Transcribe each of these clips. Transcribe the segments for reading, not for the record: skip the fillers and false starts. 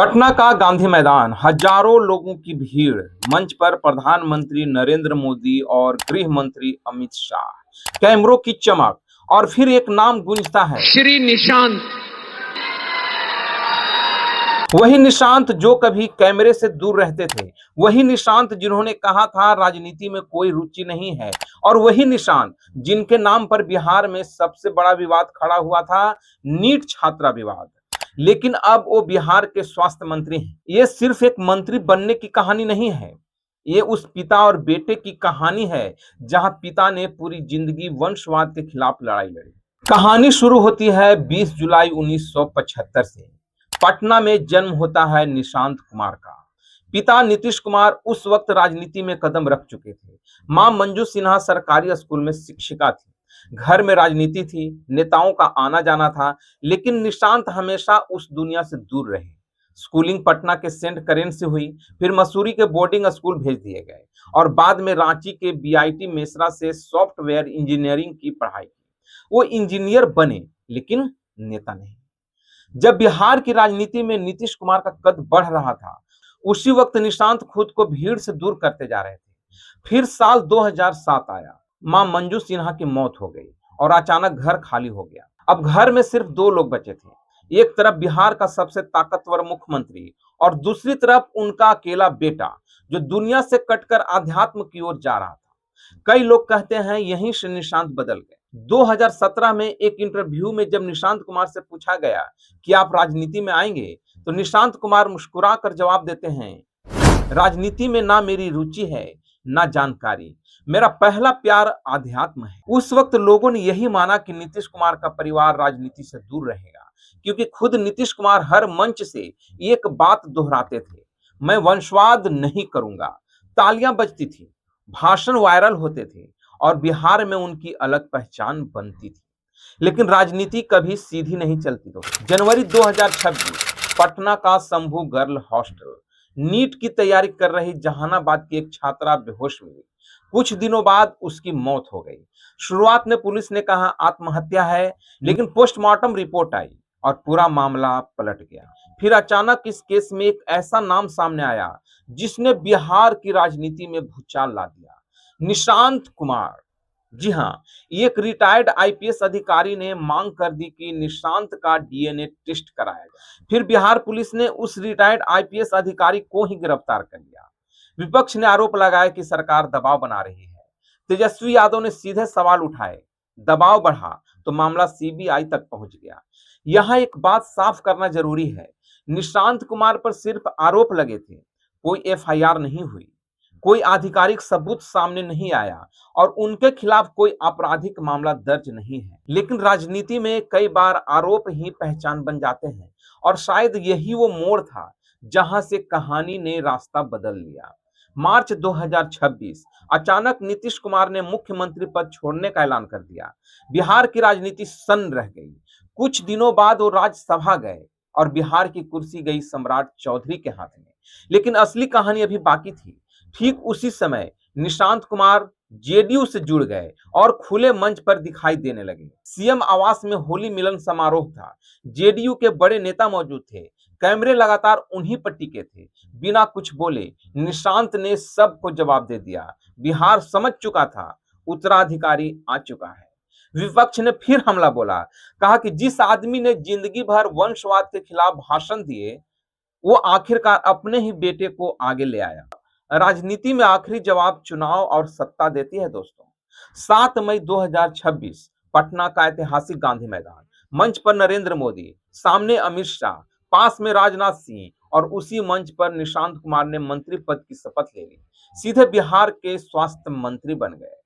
पटना का गांधी मैदान, हजारों लोगों की भीड़, मंच पर प्रधानमंत्री नरेंद्र मोदी और गृह मंत्री अमित शाह, कैमरों की चमक और फिर एक नाम गूंजता है, श्री निशांत। वही निशांत जो कभी कैमरे से दूर रहते थे, वही निशांत जिन्होंने कहा था राजनीति में कोई रुचि नहीं है, और वही निशांत जिनके नाम पर बिहार में सबसे बड़ा विवाद खड़ा हुआ था, नीट छात्रा विवाद। लेकिन अब वो बिहार के स्वास्थ्य मंत्री हैं। ये सिर्फ एक मंत्री बनने की कहानी नहीं है, ये उस पिता और बेटे की कहानी है जहां पिता ने पूरी जिंदगी वंशवाद के खिलाफ लड़ाई लड़ी। कहानी शुरू होती है 20 जुलाई 1975 से। पटना में जन्म होता है निशांत कुमार का। पिता नीतीश कुमार उस वक्त राजनीति में कदम रख चुके थे। मां मंजू सिन्हा सरकारी स्कूल में शिक्षिका थी। घर में राजनीति थी, नेताओं का आना जाना था, लेकिन निशांत हमेशा उस दुनिया से दूर रहे। स्कूलिंग पटना के सेंट करेंट से हुई, फिर मसूरी के बोर्डिंग स्कूल भेज दिए गए और बाद में रांची के बीआईटी मेसरा से सॉफ्टवेयर इंजीनियरिंग की पढ़ाई की। वो इंजीनियर बने, लेकिन नेता नहीं। जब बिहार की राजनीति में नीतीश कुमार का कद बढ़ रहा था, उसी वक्त निशांत खुद को भीड़ से दूर करते जा रहे थे। फिर साल 2007 आया, मां मंजू सिन्हा की मौत हो गई और अचानक घर खाली हो गया। अब घर में सिर्फ दो लोग बचे थे, एक तरफ बिहार का सबसे ताकतवर मुख्यमंत्री और दूसरी तरफ उनका अकेला बेटा जो दुनिया से कटकर आध्यात्म की ओर जा रहा था। कई लोग कहते हैं यहीं से निशांत बदल गए। 2017 में एक इंटरव्यू में जब निशांत कुमार से पूछा गया कि आप राजनीति में आएंगे, तो निशांत कुमार मुस्कुराकर जवाब देते हैं, राजनीति में ना मेरी रुचि है ना जानकारी, मेरा पहला प्यार आध्यात्म है। उस वक्त लोगों ने यही माना कि नीतीश कुमार का परिवार राजनीति से दूर रहेगा, क्योंकि खुद नीतीश कुमार हर मंच से एक बात दोहराते थे, मैं वंशवाद नहीं करूंगा। तालियां बजती थी, भाषण वायरल होते थे और बिहार में उनकी अलग पहचान बनती थी। लेकिन राजनीति कभी सीधी नहीं चलती। तो जनवरी 2026, पटना का शंभू गर्ल हॉस्टल, नीट की तैयारी कर रही जहानाबाद की एक छात्रा बेहोश हुई। कुछ दिनों बाद उसकी मौत हो गई। शुरुआत में पुलिस ने कहा आत्महत्या है, लेकिन पोस्टमार्टम रिपोर्ट आई और पूरा मामला पलट गया। फिर अचानक इस केस में एक ऐसा नाम सामने आया जिसने बिहार की राजनीति में भूचाल ला दिया, निशांत कुमार। जी हाँ, एक रिटायर्ड आईपीएस अधिकारी ने मांग कर दी कि निशांत का डीएनए टेस्ट कराया जाए। फिर बिहार पुलिस ने उस रिटायर्ड आईपीएस अधिकारी को ही गिरफ्तार कर लिया। विपक्ष ने आरोप लगाया कि सरकार दबाव बना रही है। तेजस्वी यादव ने सीधे सवाल उठाए, दबाव बढ़ा तो मामला सीबीआई तक पहुंच गया। यहाँ एक बात साफ करना जरूरी है, निशांत कुमार पर सिर्फ आरोप लगे थे, कोई एफआईआर नहीं हुई, कोई आधिकारिक सबूत सामने नहीं आया और उनके खिलाफ कोई आपराधिक मामला दर्ज नहीं है। लेकिन राजनीति में कई बार आरोप ही पहचान बन जाते हैं, और शायद यही वो मोड़ था जहां से कहानी ने रास्ता बदल लिया। मार्च 2026, अचानक नीतीश कुमार ने मुख्यमंत्री पद छोड़ने का ऐलान कर दिया। बिहार की राजनीति सन्न रह गई। कुछ दिनों बाद वो राज्यसभा गए और बिहार की कुर्सी गई सम्राट चौधरी के हाथ में। लेकिन असली कहानी अभी बाकी थी। ठीक उसी समय निशांत कुमार जेडीयू से जुड़ गए और खुले मंच पर दिखाई देने लगे। सीएम आवास में होली मिलन समारोह था, जेडीयू के बड़े नेता मौजूद थे, कैमरे लगातार उन्हीं पर टिके थे। बिना कुछ बोले निशांत ने सबको जवाब दे दिया। बिहार समझ चुका था, उत्तराधिकारी आ चुका है। विपक्ष ने फिर हमला बोला, कहा कि जिस आदमी ने जिंदगी भर वंशवाद के खिलाफ भाषण दिए, वो आखिरकार अपने ही बेटे को आगे ले आया। राजनीति में आखिरी जवाब चुनाव और सत्ता देती है दोस्तों। 7 मई 2026, पटना का ऐतिहासिक गांधी मैदान, मंच पर नरेंद्र मोदी, सामने अमित शाह, पास में राजनाथ सिंह, और उसी मंच पर निशांत कुमार ने मंत्री पद की शपथ ले ली। सीधे बिहार के स्वास्थ्य मंत्री बन गए।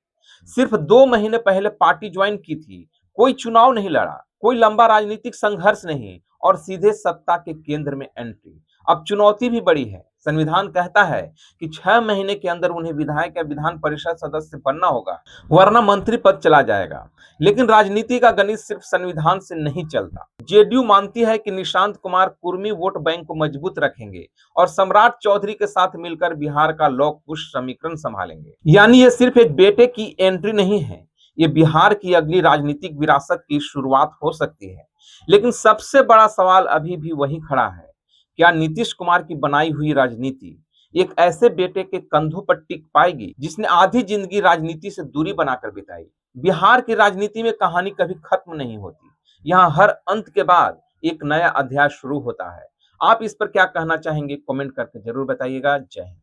सिर्फ 2 महीने पहले पार्टी ज्वाइन की थी, कोई चुनाव नहीं लड़ा, कोई लंबा राजनीतिक संघर्ष नहीं, और सीधे सत्ता के केंद्र में एंट्री। अब चुनौती भी बड़ी है। संविधान कहता है कि 6 महीने के अंदर उन्हें विधायक या विधान परिषद सदस्य बनना होगा, वरना मंत्री पद चला जाएगा। लेकिन राजनीति का गणित सिर्फ संविधान से नहीं चलता। जेडीयू मानती है कि निशांत कुमार कुर्मी वोट बैंक को मजबूत रखेंगे और सम्राट चौधरी के साथ मिलकर बिहार का लौह पुरुष समीकरण संभालेंगे। यानी ये सिर्फ एक बेटे की एंट्री नहीं है, ये बिहार की अगली राजनीतिक विरासत की शुरुआत हो सकती है। लेकिन सबसे बड़ा सवाल अभी भी वही खड़ा है, क्या नीतीश कुमार की बनाई हुई राजनीति एक ऐसे बेटे के कंधों पर टिक पाएगी जिसने आधी जिंदगी राजनीति से दूरी बनाकर बिताई? बिहार की राजनीति में कहानी कभी खत्म नहीं होती। यहाँ हर अंत के बाद एक नया अध्याय शुरू होता है। आप इस पर क्या कहना चाहेंगे? कमेंट करके जरूर बताइएगा। जय हिंद।